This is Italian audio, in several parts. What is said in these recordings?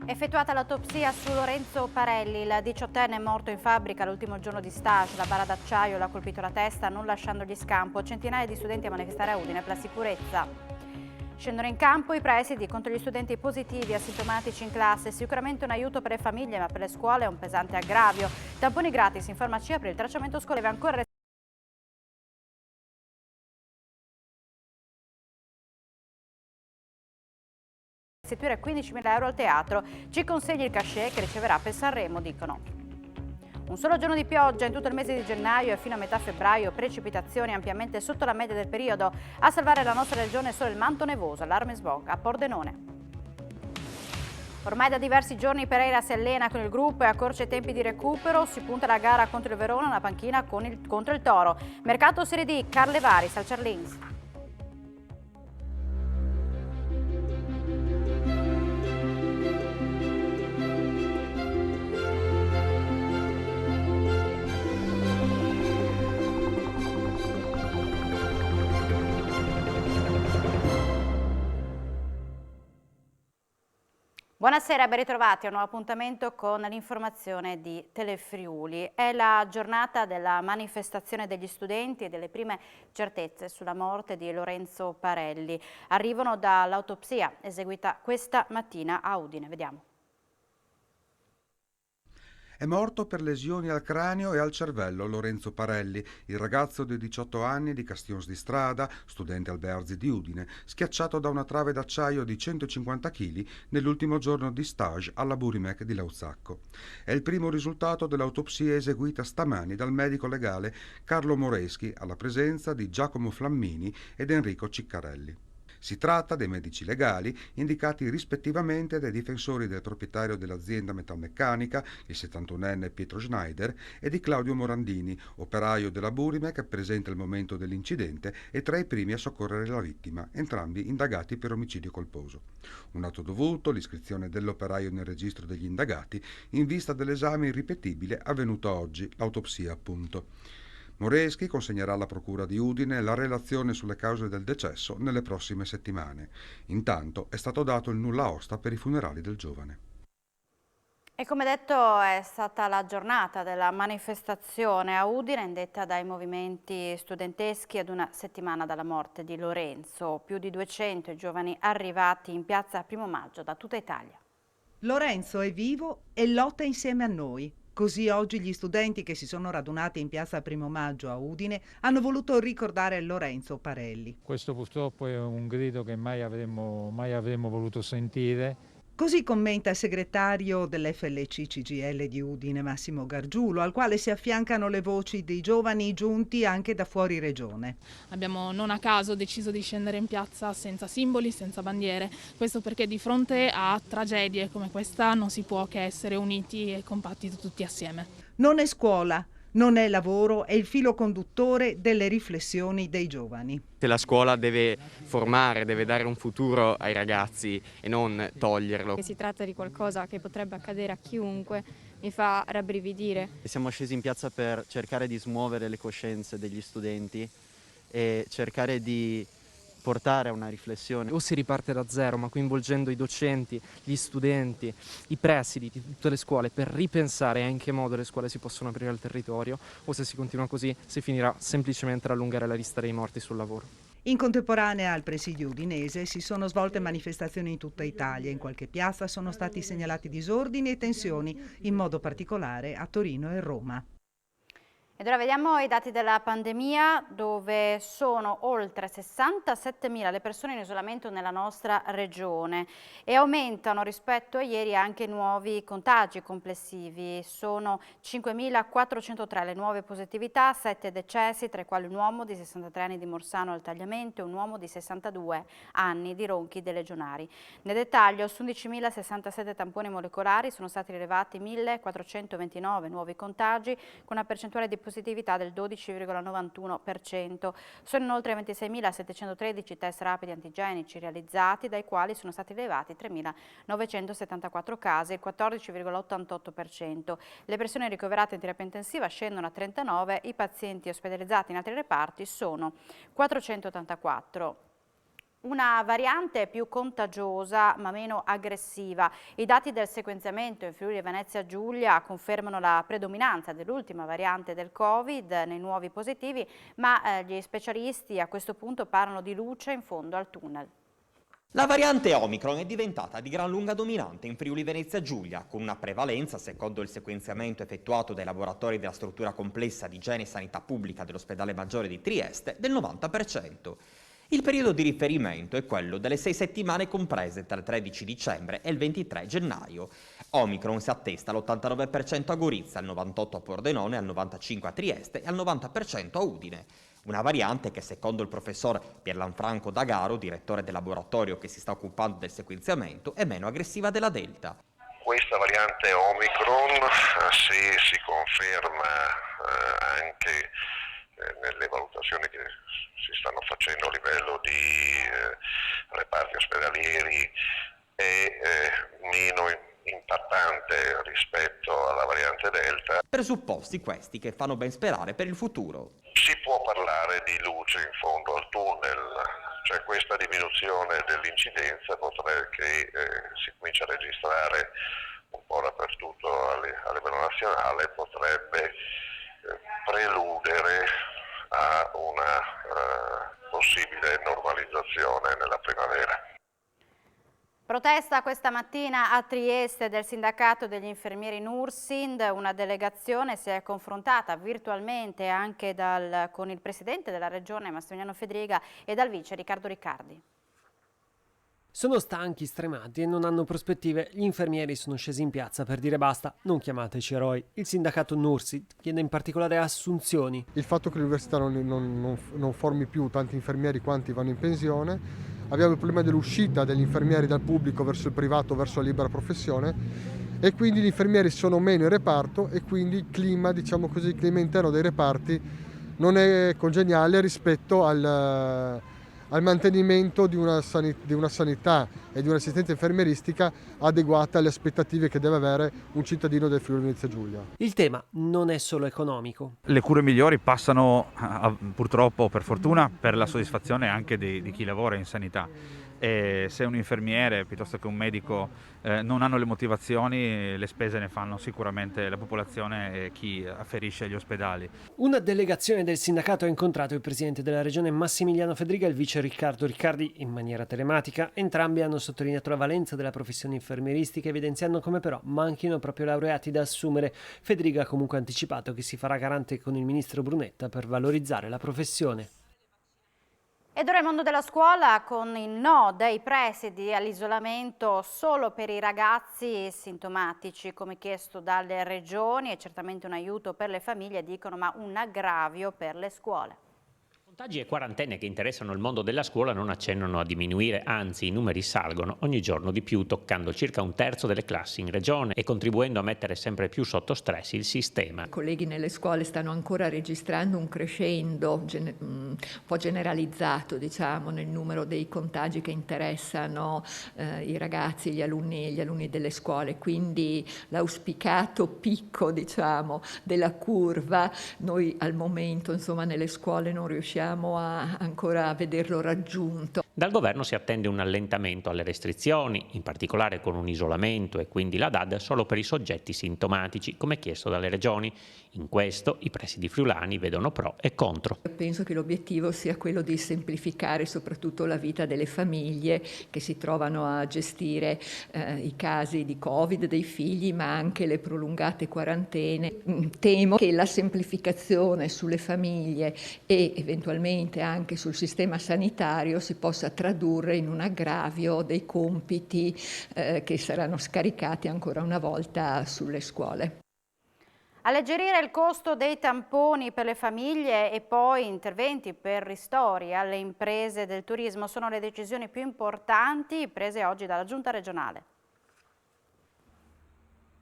Effettuata l'autopsia su Lorenzo Parelli, il 18enne morto in fabbrica l'ultimo giorno di stage. La bara d'acciaio l'ha colpito la testa non lasciandogli scampo. Centinaia di studenti a manifestare a Udine per la sicurezza. Scendono in campo i presidi contro gli studenti positivi asintomatici in classe. Sicuramente un aiuto per le famiglie, ma per le scuole è un pesante aggravio. Tamponi gratis in farmacia per il tracciamento scolare ancora restituire 15.000 euro al teatro. Ci consegni il cachet che riceverà per Sanremo, dicono. Un solo giorno di pioggia in tutto il mese di gennaio e fino a metà febbraio, precipitazioni ampiamente sotto la media del periodo. A salvare la nostra regione solo il manto nevoso, allarme smog a Pordenone. Ormai da diversi giorni Pereira si allena con il gruppo e accorcia i tempi di recupero. Si punta la gara contro il Verona, una panchina contro il Toro. Mercato Serie D, Carlevari, Salcerlins. Buonasera, ben ritrovati a un nuovo appuntamento con l'informazione di Telefriuli. È la giornata della manifestazione degli studenti e delle prime certezze sulla morte di Lorenzo Parelli. Arrivano dall'autopsia eseguita questa mattina a Udine. Vediamo. È morto per lesioni al cranio e al cervello Lorenzo Parelli, il ragazzo di 18 anni di Castions di Strada, studente al Bearzi di Udine, schiacciato da una trave d'acciaio di 150 kg nell'ultimo giorno di stage alla Burimec di Lauzacco. È il primo risultato dell'autopsia eseguita stamani dal medico legale Carlo Moreschi, alla presenza di Giacomo Flammini ed Enrico Ciccarelli. Si tratta dei medici legali indicati rispettivamente dai difensori del proprietario dell'azienda metalmeccanica, il 71enne Pietro Schneider, e di Claudio Morandini, operaio della Burimec presente al momento dell'incidente e tra i primi a soccorrere la vittima, entrambi indagati per omicidio colposo. Un atto dovuto, l'iscrizione dell'operaio nel registro degli indagati, in vista dell'esame irripetibile avvenuto oggi, l'autopsia appunto. Moreschi consegnerà alla Procura di Udine la relazione sulle cause del decesso nelle prossime settimane. Intanto è stato dato il nulla osta per i funerali del giovane. E come detto è stata la giornata della manifestazione a Udine indetta dai movimenti studenteschi ad una settimana dalla morte di Lorenzo. Più di 200 i giovani arrivati in piazza Primo Maggio da tutta Italia. Lorenzo è vivo e lotta insieme a noi. Così oggi gli studenti che si sono radunati in piazza Primo Maggio a Udine hanno voluto ricordare Lorenzo Parelli. Questo purtroppo è un grido che mai avremmo voluto sentire. Così commenta il segretario dell'FLC CGIL di Udine, Massimo Gargiulo, al quale si affiancano le voci dei giovani giunti anche da fuori regione. Abbiamo non a caso deciso di scendere in piazza senza simboli, senza bandiere, questo perché di fronte a tragedie come questa non si può che essere uniti e compatti tutti assieme. Non è scuola, non è lavoro, è il filo conduttore delle riflessioni dei giovani. La scuola deve formare, deve dare un futuro ai ragazzi e non toglierlo. Si tratta di qualcosa che potrebbe accadere a chiunque, mi fa rabbrividire. Siamo scesi in piazza per cercare di smuovere le coscienze degli studenti e cercare di portare a una riflessione. O si riparte da zero, ma coinvolgendo i docenti, gli studenti, i presidi di tutte le scuole per ripensare a in che modo le scuole si possono aprire al territorio, o se si continua così si finirà semplicemente ad allungare la lista dei morti sul lavoro. In contemporanea al presidio udinese si sono svolte manifestazioni in tutta Italia. In qualche piazza sono stati segnalati disordini e tensioni, in modo particolare a Torino e Roma. Ed ora vediamo i dati della pandemia, dove sono oltre 67.000 le persone in isolamento nella nostra regione e aumentano rispetto a ieri anche i nuovi contagi complessivi. Sono 5.403 le nuove positività, 7 decessi, tra i quali un uomo di 63 anni di Morsano al Tagliamento e un uomo di 62 anni di Ronchi dei Legionari. Nel dettaglio, su 11.067 tamponi molecolari sono stati rilevati 1.429 nuovi contagi, con una percentuale di positività del 12,91%. Sono inoltre 26.713 test rapidi antigenici realizzati, dai quali sono stati rilevati 3.974 casi, il 14,88%. Le persone ricoverate in terapia intensiva scendono a 39, i pazienti ospedalizzati in altri reparti sono 484. una variante più contagiosa ma meno aggressiva. I dati del sequenziamento in Friuli e Venezia Giulia confermano la predominanza dell'ultima variante del Covid nei nuovi positivi, ma gli specialisti a questo punto parlano di luce in fondo al tunnel. La variante Omicron è diventata di gran lunga dominante in Friuli Venezia Giulia, con una prevalenza, secondo il sequenziamento effettuato dai laboratori della struttura complessa di igiene e sanità pubblica dell'ospedale maggiore di Trieste, del 90%. Il periodo di riferimento è quello delle 6 settimane comprese tra il 13 dicembre e il 23 gennaio. Omicron si attesta all'89% a Gorizia, al 98% a Pordenone, al 95% a Trieste e al 90% a Udine. Una variante che, secondo il professor Pierlanfranco D'Agaro, direttore del laboratorio che si sta occupando del sequenziamento, è meno aggressiva della Delta. Questa variante Omicron, se si conferma anche nelle valutazioni che si stanno facendo a livello di reparti ospedalieri, è meno impattante rispetto alla variante Delta. Presupposti questi che fanno ben sperare per il futuro. Si può parlare di luce in fondo al tunnel, cioè questa diminuzione dell'incidenza che si comincia a registrare un po' dappertutto a livello nazionale, potrebbe preludere a una possibile normalizzazione nella primavera. Protesta questa mattina a Trieste del sindacato degli infermieri Nursind. Una delegazione si è confrontata virtualmente anche con il presidente della regione Massimiliano Fedriga e dal vice Riccardo Riccardi. Sono stanchi, stremati e non hanno prospettive. Gli infermieri sono scesi in piazza per dire basta, non chiamateci eroi. Il sindacato Nursind chiede in particolare assunzioni. Il fatto che l'università non formi più tanti infermieri quanti vanno in pensione. Abbiamo il problema dell'uscita degli infermieri dal pubblico verso il privato, verso la libera professione, e quindi gli infermieri sono meno in reparto e quindi il clima, diciamo così, il clima interno dei reparti non è congeniale rispetto al mantenimento di una sanità e di un'assistenza infermieristica adeguata alle aspettative che deve avere un cittadino del Friuli Venezia Giulia. Il tema non è solo economico. Le cure migliori passano purtroppo, per fortuna, per la soddisfazione anche di chi lavora in sanità. E se un infermiere piuttosto che un medico non hanno le motivazioni, le spese ne fanno sicuramente la popolazione e chi afferisce agli ospedali. Una delegazione del sindacato ha incontrato il presidente della regione Massimiliano Fedriga e il vice Riccardo Riccardi in maniera telematica. Entrambi hanno sottolineato la valenza della professione infermieristica, evidenziando come però manchino proprio laureati da assumere. Fedriga ha comunque anticipato che si farà garante con il ministro Brunetta per valorizzare la professione. Ed ora il mondo della scuola con il no dei presidi all'isolamento solo per i ragazzi sintomatici, come chiesto dalle regioni, è certamente un aiuto per le famiglie, dicono, ma un aggravio per le scuole. Contagi e quarantene che interessano il mondo della scuola non accennano a diminuire, anzi i numeri salgono ogni giorno di più, toccando circa un terzo delle classi in regione e contribuendo a mettere sempre più sotto stress il sistema. I colleghi nelle scuole stanno ancora registrando un crescendo un po' generalizzato, diciamo, nel numero dei contagi che interessano i ragazzi, gli alunni delle scuole, quindi l'auspicato picco, diciamo, della curva noi al momento, insomma, nelle scuole non riusciamo ancora a vederlo raggiunto. Dal governo si attende un allentamento alle restrizioni, in particolare con un isolamento e quindi la DAD solo per i soggetti sintomatici, come chiesto dalle regioni. In questo i presidi friulani vedono pro e contro. Penso che l'obiettivo sia quello di semplificare soprattutto la vita delle famiglie che si trovano a gestire i casi di Covid dei figli, ma anche le prolungate quarantene. Temo che la semplificazione sulle famiglie e eventualmente anche sul sistema sanitario si possa tradurre in un aggravio dei compiti che saranno scaricati ancora una volta sulle scuole. Alleggerire il costo dei tamponi per le famiglie e poi interventi per ristori alle imprese del turismo sono le decisioni più importanti prese oggi dalla Giunta regionale.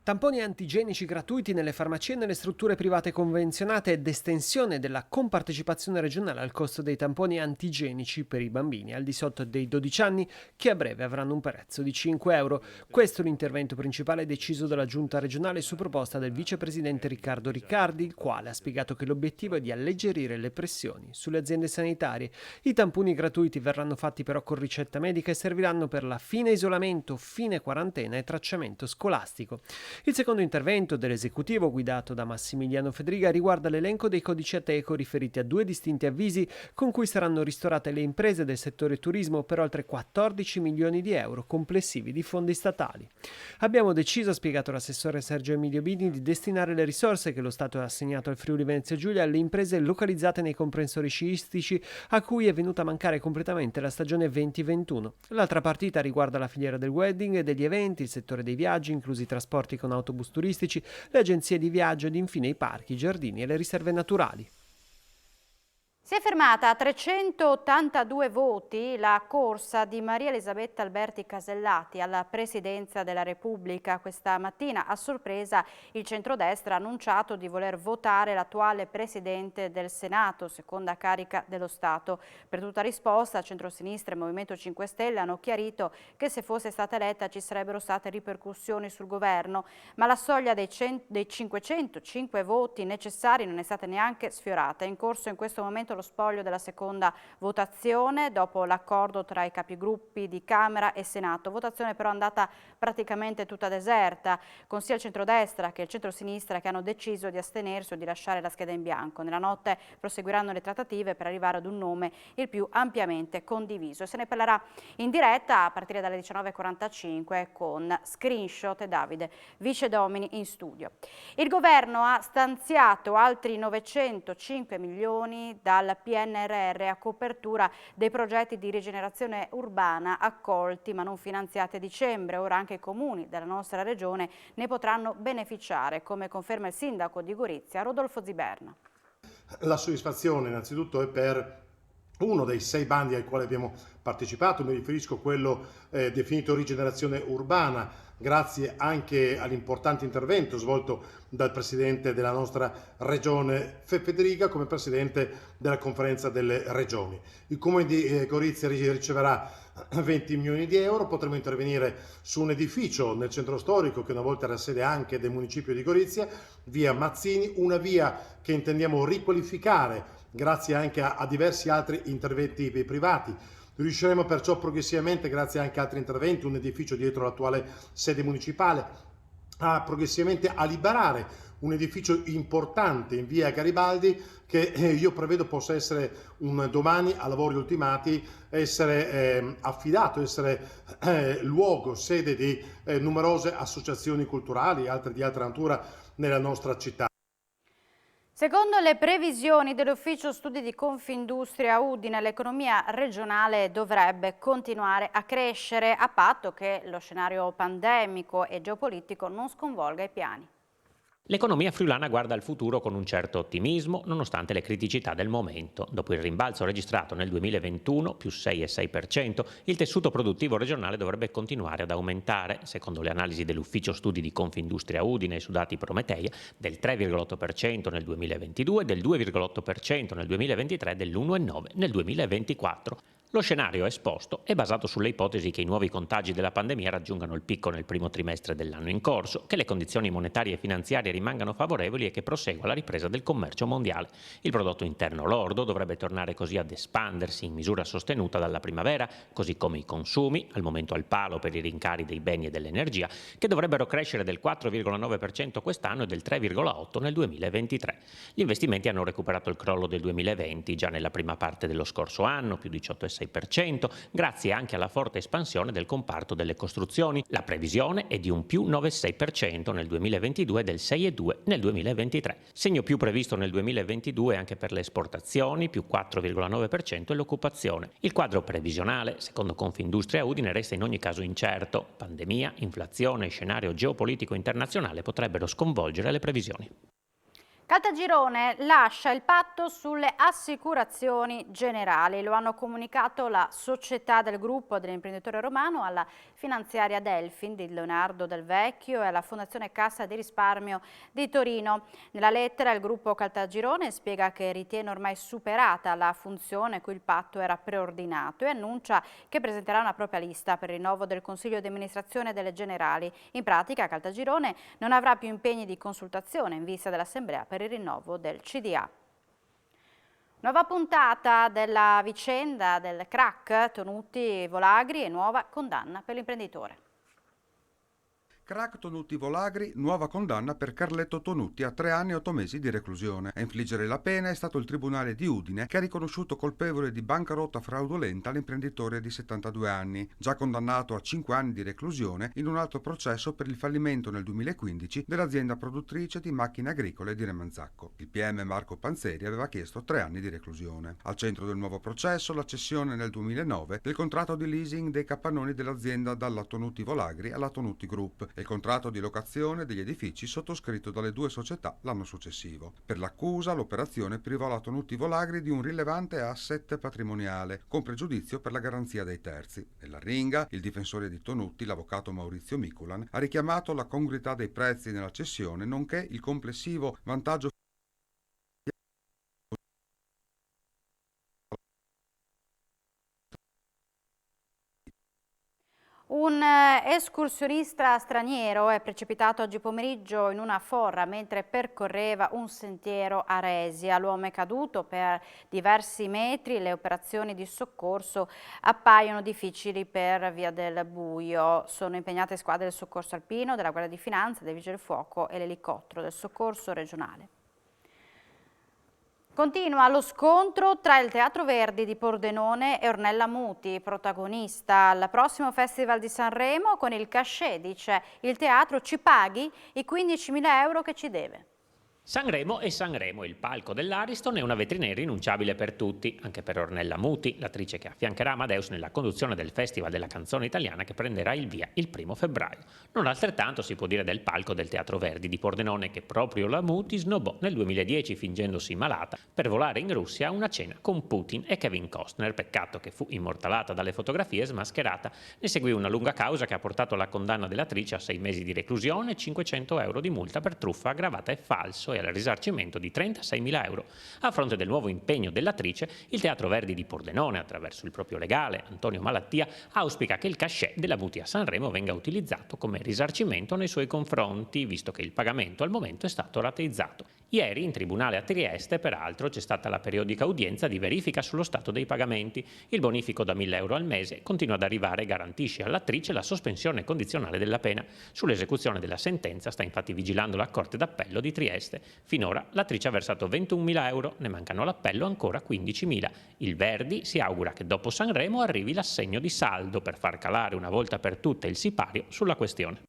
Tamponi antigenici gratuiti nelle farmacie e nelle strutture private convenzionate ed estensione della compartecipazione regionale al costo dei tamponi antigenici per i bambini al di sotto dei 12 anni che a breve avranno un prezzo di 5 euro. Questo è l'intervento principale deciso dalla Giunta regionale su proposta del vicepresidente Riccardo Riccardi, il quale ha spiegato che l'obiettivo è di alleggerire le pressioni sulle aziende sanitarie. I tamponi gratuiti verranno fatti però con ricetta medica e serviranno per la fine isolamento, fine quarantena e tracciamento scolastico. Il secondo intervento dell'esecutivo guidato da Massimiliano Fedriga riguarda l'elenco dei codici Ateco riferiti a 2 distinti avvisi con cui saranno ristorate le imprese del settore turismo per oltre 14 milioni di euro complessivi di fondi statali. Abbiamo deciso, ha spiegato l'assessore Sergio Emilio Bini, di destinare le risorse che lo Stato ha assegnato al Friuli Venezia Giulia alle imprese localizzate nei comprensori sciistici a cui è venuta a mancare completamente la stagione 2021. L'altra partita riguarda la filiera del wedding e degli eventi, il settore dei viaggi, inclusi i trasporti con autobus turistici, le agenzie di viaggio ed infine i parchi, i giardini e le riserve naturali. Si è fermata a 382 voti la corsa di Maria Elisabetta Alberti Casellati alla Presidenza della Repubblica. Questa mattina, a sorpresa, il centrodestra ha annunciato di voler votare l'attuale Presidente del Senato, seconda carica dello Stato. Per tutta risposta, Centrosinistra e Movimento 5 Stelle hanno chiarito che se fosse stata eletta ci sarebbero state ripercussioni sul governo, ma la soglia dei 505 voti necessari non è stata neanche sfiorata. È in corso in questo momento lo spoglio della seconda votazione dopo l'accordo tra i capigruppi di Camera e Senato. Votazione però andata praticamente tutta deserta, con sia il centrodestra che il centrosinistra che hanno deciso di astenersi o di lasciare la scheda in bianco. Nella notte proseguiranno le trattative per arrivare ad un nome il più ampiamente condiviso. Se ne parlerà in diretta a partire dalle 19:45 con Screenshot e Davide Vicedomini in studio. Il governo ha stanziato altri 905 milioni dal PNRR a copertura dei progetti di rigenerazione urbana accolti ma non finanziati a dicembre. Ora anche i comuni della nostra regione ne potranno beneficiare, come conferma il sindaco di Gorizia, Rodolfo Ziberna. La soddisfazione innanzitutto è per uno dei 6 bandi ai quali abbiamo partecipato, mi riferisco a quello definito rigenerazione urbana, grazie anche all'importante intervento svolto dal Presidente della nostra Regione Fedriga come Presidente della Conferenza delle Regioni. Il Comune di Gorizia riceverà 20 milioni di euro, potremo intervenire su un edificio nel centro storico che una volta era sede anche del municipio di Gorizia, via Mazzini, una via che intendiamo riqualificare grazie anche a diversi altri interventi privati. Riusciremo perciò progressivamente, grazie anche a altri interventi, un edificio dietro l'attuale sede municipale, progressivamente a liberare un edificio importante in via Garibaldi che io prevedo possa essere un domani, a lavori ultimati, essere affidato, essere luogo, sede di numerose associazioni culturali e altre di altra natura nella nostra città. Secondo le previsioni dell'Ufficio Studi di Confindustria Udine, l'economia regionale dovrebbe continuare a crescere a patto che lo scenario pandemico e geopolitico non sconvolga i piani. L'economia friulana guarda al futuro con un certo ottimismo, nonostante le criticità del momento. Dopo il rimbalzo registrato nel 2021, più 6,6%, il tessuto produttivo regionale dovrebbe continuare ad aumentare, secondo le analisi dell'Ufficio Studi di Confindustria Udine su dati Prometeia, del 3,8% nel 2022, del 2,8% nel 2023 e dell'1,9% nel 2024. Lo scenario esposto è basato sulle ipotesi che i nuovi contagi della pandemia raggiungano il picco nel primo trimestre dell'anno in corso, che le condizioni monetarie e finanziarie rimangano favorevoli e che prosegua la ripresa del commercio mondiale. Il prodotto interno lordo dovrebbe tornare così ad espandersi in misura sostenuta dalla primavera, così come i consumi, al momento al palo per i rincari dei beni e dell'energia, che dovrebbero crescere del 4,9% quest'anno e del 3,8% nel 2023. Gli investimenti hanno recuperato il crollo del 2020 già nella prima parte dello scorso anno, più 18,6%, grazie anche alla forte espansione del comparto delle costruzioni. La previsione è di un più 9,6% nel 2022 e del 6,2% nel 2023. Segno più previsto nel 2022 anche per le esportazioni, più 4,9% e l'occupazione. Il quadro previsionale, secondo Confindustria Udine, resta in ogni caso incerto. Pandemia, inflazione e scenario geopolitico internazionale potrebbero sconvolgere le previsioni. Caltagirone lascia il patto sulle assicurazioni generali, lo hanno comunicato la società del gruppo dell'imprenditore romano alla finanziaria Delfin di Leonardo Del Vecchio e alla Fondazione Cassa di Risparmio di Torino. Nella lettera il gruppo Caltagirone spiega che ritiene ormai superata la funzione cui il patto era preordinato e annuncia che presenterà una propria lista per il rinnovo del Consiglio di amministrazione delle Generali. In pratica Caltagirone non avrà più impegni di consultazione in vista dell'Assemblea per il rinnovo del CDA. Nuova puntata della vicenda del crack Tonutti Volagri e nuova condanna per l'imprenditore. Crack Tonutti Volagri, nuova condanna per Carletto Tonutti a 3 anni e 8 mesi di reclusione. A infliggere la pena è stato il Tribunale di Udine, che ha riconosciuto colpevole di bancarotta fraudolenta l'imprenditore di 72 anni, già condannato a 5 anni di reclusione in un altro processo per il fallimento nel 2015 dell'azienda produttrice di macchine agricole di Remanzacco. Il PM Marco Panzeri aveva chiesto 3 anni di reclusione. Al centro del nuovo processo la cessione nel 2009 del contratto di leasing dei capannoni dell'azienda dalla Tonutti Volagri alla Tonutti Group e il contratto di locazione degli edifici sottoscritto dalle due società l'anno successivo. Per l'accusa, l'operazione privò la Tonutti Volagri di un rilevante asset patrimoniale, con pregiudizio per la garanzia dei terzi. Nell'arringa, il difensore di Tonutti, l'avvocato Maurizio Miculan, ha richiamato la congruità dei prezzi nella cessione, nonché il complessivo vantaggio Un escursionista straniero è precipitato oggi pomeriggio in una forra mentre percorreva un sentiero a Resia. L'uomo è caduto per diversi metri, le operazioni di soccorso appaiono difficili per via del buio. Sono impegnate squadre del soccorso alpino, della Guardia di Finanza, dei Vigili del Fuoco e l'elicottero del soccorso regionale. Continua lo scontro tra il Teatro Verdi di Pordenone e Ornella Muti, protagonista al prossimo Festival di Sanremo. Con il cachet, dice il teatro, ci paghi i 15.000 euro che ci deve. Sanremo e Sanremo, il palco dell'Ariston è una vetrina irrinunciabile per tutti, anche per Ornella Muti, l'attrice che affiancherà Amadeus nella conduzione del Festival della canzone italiana che prenderà il via il 1° febbraio. Non altrettanto si può dire del palco del Teatro Verdi di Pordenone, che proprio la Muti snobbò nel 2010 fingendosi malata per volare in Russia a una cena con Putin e Kevin Costner. Peccato che fu immortalata dalle fotografie e smascherata. Ne seguì una lunga causa che ha portato alla condanna dell'attrice a 6 mesi di reclusione e 500 euro di multa per truffa aggravata e falso e al risarcimento di 36.000 euro. A fronte del nuovo impegno dell'attrice, il Teatro Verdi di Pordenone, attraverso il proprio legale Antonio Malattia, auspica che il cachet della Muti a Sanremo venga utilizzato come risarcimento nei suoi confronti, visto che il pagamento al momento è stato rateizzato. Ieri in tribunale a Trieste, peraltro, c'è stata la periodica udienza di verifica sullo stato dei pagamenti. Il bonifico da 1.000 euro al mese continua ad arrivare e garantisce all'attrice la sospensione condizionale della pena. Sull'esecuzione della sentenza sta infatti vigilando la Corte d'Appello di Trieste. Finora l'attrice ha versato 21.000 euro, ne mancano all'appello ancora 15.000. Il Verdi si augura che dopo Sanremo arrivi l'assegno di saldo per far calare una volta per tutte il sipario sulla questione.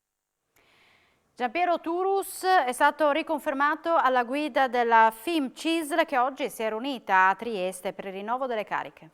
Giampiero Turus è stato riconfermato alla guida della FIM CISL, che oggi si è riunita a Trieste per il rinnovo delle cariche.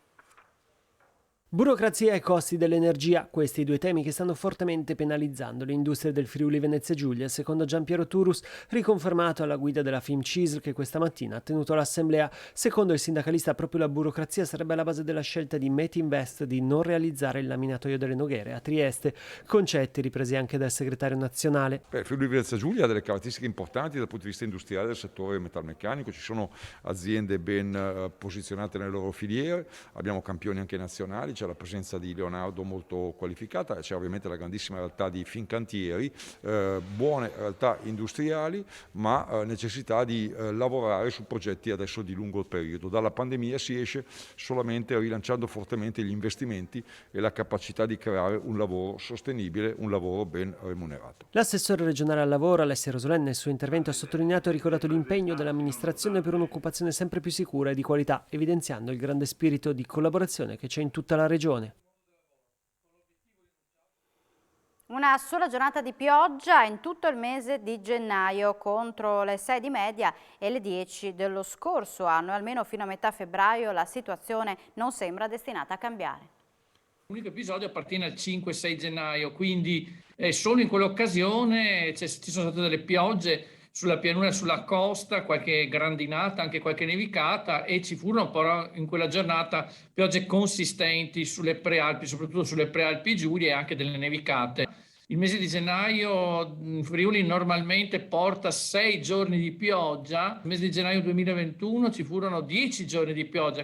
Burocrazia e costi dell'energia, questi 2 temi che stanno fortemente penalizzando l'industria del Friuli Venezia Giulia, secondo Giampiero Turus, riconfermato alla guida della FIM CISL, che questa mattina ha tenuto l'assemblea. Secondo il sindacalista proprio la burocrazia sarebbe alla base della scelta di Metinvest di non realizzare il laminatoio delle Noghere a Trieste, concetti ripresi anche dal segretario nazionale. Il Friuli Venezia Giulia ha delle caratteristiche importanti dal punto di vista industriale del settore metalmeccanico, ci sono aziende ben posizionate nelle loro filiere, abbiamo campioni anche nazionali, c'è la presenza di Leonardo molto qualificata, c'è ovviamente la grandissima realtà di Fincantieri, buone realtà industriali, ma necessità di lavorare su progetti adesso di lungo periodo. Dalla pandemia si esce solamente rilanciando fortemente gli investimenti e la capacità di creare un lavoro sostenibile, un lavoro ben remunerato. L'assessore regionale al lavoro, Alessia Rosolè, nel suo intervento ha sottolineato e ricordato l'impegno dell'amministrazione per un'occupazione sempre più sicura e di qualità, evidenziando il grande spirito di collaborazione che c'è in tutta la regione. Una sola giornata di pioggia in tutto il mese di gennaio contro le 6 di media e le 10 dello scorso anno. Almeno fino a metà febbraio la situazione non sembra destinata a cambiare. L'unico episodio appartiene al 5-6 gennaio, quindi solo in quell'occasione ci sono state delle piogge sulla pianura, sulla costa, qualche grandinata, anche qualche nevicata, e ci furono però in quella giornata piogge consistenti sulle prealpi, soprattutto sulle prealpi Giulie, e anche delle nevicate. Il mese di gennaio Friuli normalmente porta 6 giorni di pioggia, il mese di gennaio 2021 ci furono 10 giorni di pioggia.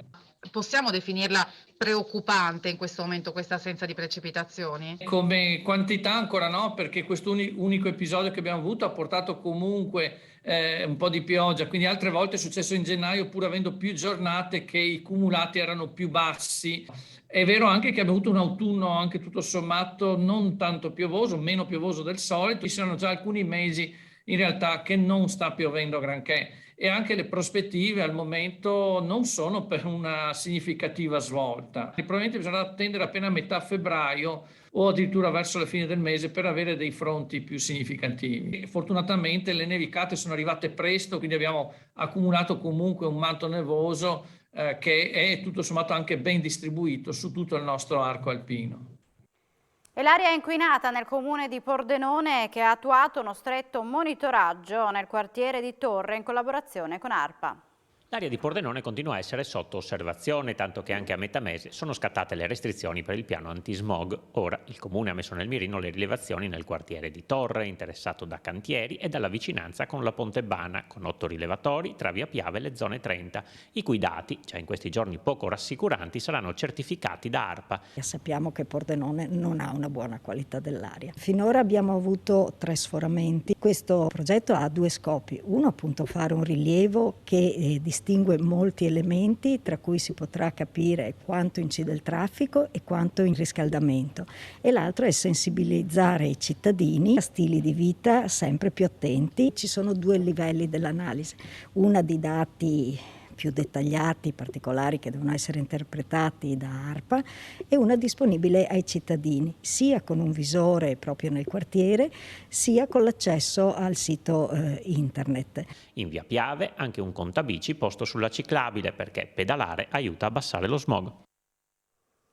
Possiamo definirla preoccupante in questo momento questa assenza di precipitazioni? Come quantità ancora no, perché questo unico episodio che abbiamo avuto ha portato comunque un po' di pioggia, quindi altre volte è successo in gennaio pur avendo più giornate che i cumulati erano più bassi. È vero anche che abbiamo avuto un autunno anche tutto sommato non tanto piovoso, meno piovoso del solito, ci sono già alcuni mesi in realtà che non sta piovendo granché, e anche le prospettive al momento non sono per una significativa svolta. Probabilmente bisognerà attendere appena a metà febbraio o addirittura verso la fine del mese per avere dei fronti più significativi. Fortunatamente le nevicate sono arrivate presto, quindi abbiamo accumulato comunque un manto nevoso che è tutto sommato anche ben distribuito su tutto il nostro arco alpino. E l'aria inquinata nel comune di Pordenone, che ha attuato uno stretto monitoraggio nel quartiere di Torre in collaborazione con ARPA. L'area di Pordenone continua a essere sotto osservazione, tanto che anche a metà mese sono scattate le restrizioni per il piano antismog. Ora il Comune ha messo nel mirino le rilevazioni nel quartiere di Torre, interessato da cantieri e dalla vicinanza con la Ponte Bana, con 8 rilevatori tra Via Piave e le zone 30, i cui dati, già in questi giorni poco rassicuranti, saranno certificati da ARPA. Sappiamo che Pordenone non ha una buona qualità dell'aria. Finora abbiamo avuto 3 sforamenti. Questo progetto ha 2 scopi. Uno, appunto, fare un rilievo che distingue molti elementi, tra cui si potrà capire quanto incide il traffico e quanto il riscaldamento, e l'altro è sensibilizzare i cittadini a stili di vita sempre più attenti. Ci sono 2 livelli dell'analisi, una di dati più dettagliati, particolari, che devono essere interpretati da ARPA, e una disponibile ai cittadini, sia con un visore proprio nel quartiere, sia con l'accesso al sito internet. In Via Piave anche un contabici posto sulla ciclabile, perché pedalare aiuta a abbassare lo smog.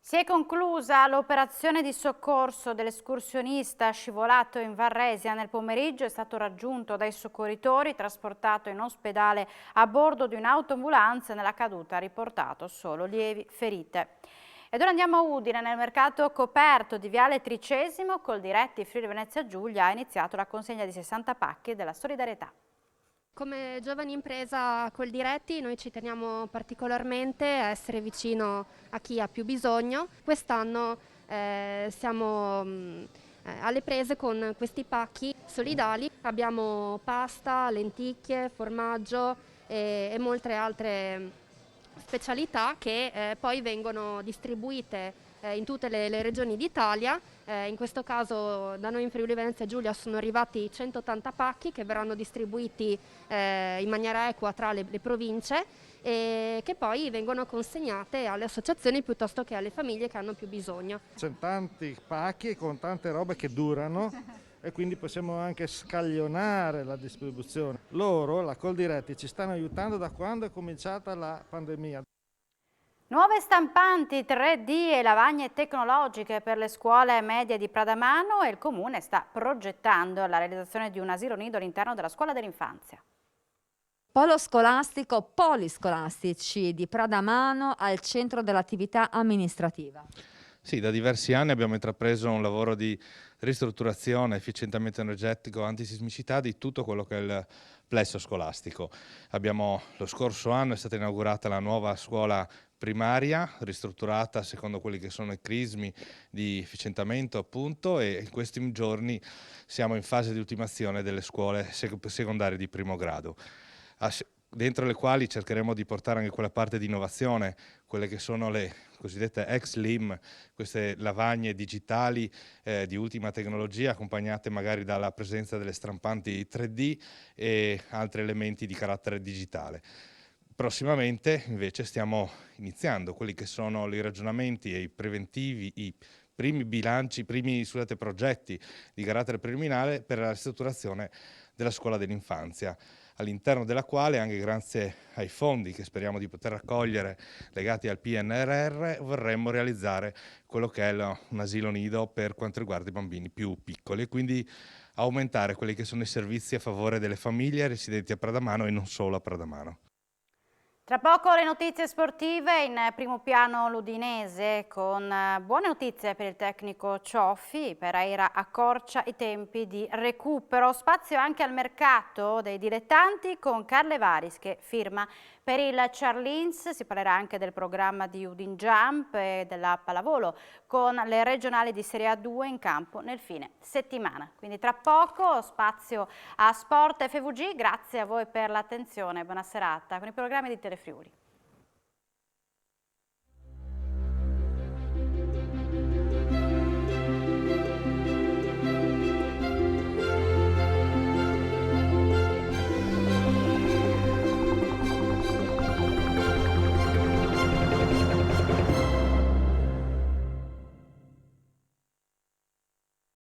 Si è conclusa l'operazione di soccorso dell'escursionista scivolato in Varresia. Nel pomeriggio è stato raggiunto dai soccorritori, trasportato in ospedale a bordo di un'autoambulanza. Nella caduta ha riportato solo lievi ferite. Ed ora andiamo a Udine. Nel mercato coperto di Viale Tricesimo, col Diretti Friuli Venezia Giulia, ha iniziato la consegna di 60 pacchi della solidarietà. Come giovani impresa col Diretti noi ci teniamo particolarmente a essere vicino a chi ha più bisogno. Quest'anno siamo alle prese con questi pacchi solidali. Abbiamo pasta, lenticchie, formaggio e molte altre specialità che poi vengono distribuite in tutte le regioni d'Italia. In questo caso da noi in Friuli Venezia Giulia sono arrivati 180 pacchi che verranno distribuiti in maniera equa tra le province e che poi vengono consegnate alle associazioni piuttosto che alle famiglie che hanno più bisogno. C'è tanti pacchi con tante robe che durano e quindi possiamo anche scaglionare la distribuzione. Loro, la Coldiretti, ci stanno aiutando da quando è cominciata la pandemia. Nuove stampanti 3D e lavagne tecnologiche per le scuole medie di Pradamano, e il Comune sta progettando la realizzazione di un asilo nido all'interno della scuola dell'infanzia. Polo scolastico poliscolastici di Pradamano al centro dell'attività amministrativa. Sì, da diversi anni abbiamo intrapreso un lavoro di ristrutturazione, efficientamento energetico, antisismicità di tutto quello che è il plesso scolastico. Lo scorso anno è stata inaugurata la nuova scuola primaria, ristrutturata secondo quelli che sono i crismi di efficientamento appunto, e in questi giorni siamo in fase di ultimazione delle scuole secondarie di primo grado, dentro le quali cercheremo di portare anche quella parte di innovazione, quelle che sono le cosiddette X-Lim, queste lavagne digitali di ultima tecnologia, accompagnate magari dalla presenza delle stampanti 3D e altri elementi di carattere digitale. Prossimamente invece stiamo iniziando quelli che sono i ragionamenti e i preventivi, i primi bilanci, i primi progetti di carattere preliminare per la ristrutturazione della scuola dell'infanzia, all'interno della quale, anche grazie ai fondi che speriamo di poter raccogliere legati al PNRR, vorremmo realizzare quello che è un asilo nido per quanto riguarda i bambini più piccoli, e quindi aumentare quelli che sono i servizi a favore delle famiglie residenti a Pradamano e non solo a Pradamano. Tra poco le notizie sportive, in primo piano l'Udinese con buone notizie per il tecnico Cioffi. Pereira accorcia i tempi di recupero, spazio anche al mercato dei dilettanti con Carle Varis che firma per il Charlins. Si parlerà anche del programma di Udin Jump e della pallavolo con le regionali di Serie A2 in campo nel fine settimana. Quindi tra poco spazio a Sport FVG, grazie a voi per l'attenzione, buona serata con i programmi di Telefriuli.